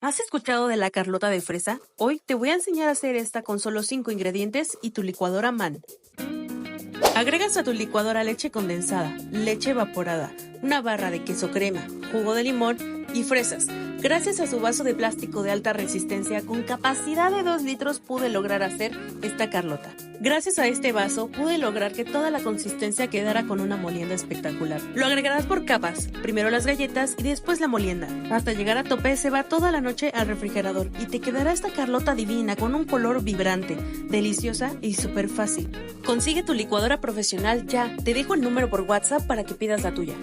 ¿Has escuchado de la Carlota de fresa? Hoy te voy a enseñar a hacer esta con solo 5 ingredientes y tu licuadora MAN. Agregas a tu licuadora leche condensada, leche evaporada, una barra de queso crema, jugo de limón y fresas. Gracias a su vaso de plástico de alta resistencia con capacidad de 2 litros pude lograr hacer esta Carlota. Gracias a este vaso pude lograr que toda la consistencia quedara con una molienda espectacular. Lo agregarás por capas, primero las galletas y después la molienda. Hasta llegar a tope se va toda la noche al refrigerador y te quedará esta Carlota divina con un color vibrante, deliciosa y súper fácil. Consigue tu licuadora profesional ya, te dejo el número por WhatsApp para que pidas la tuya.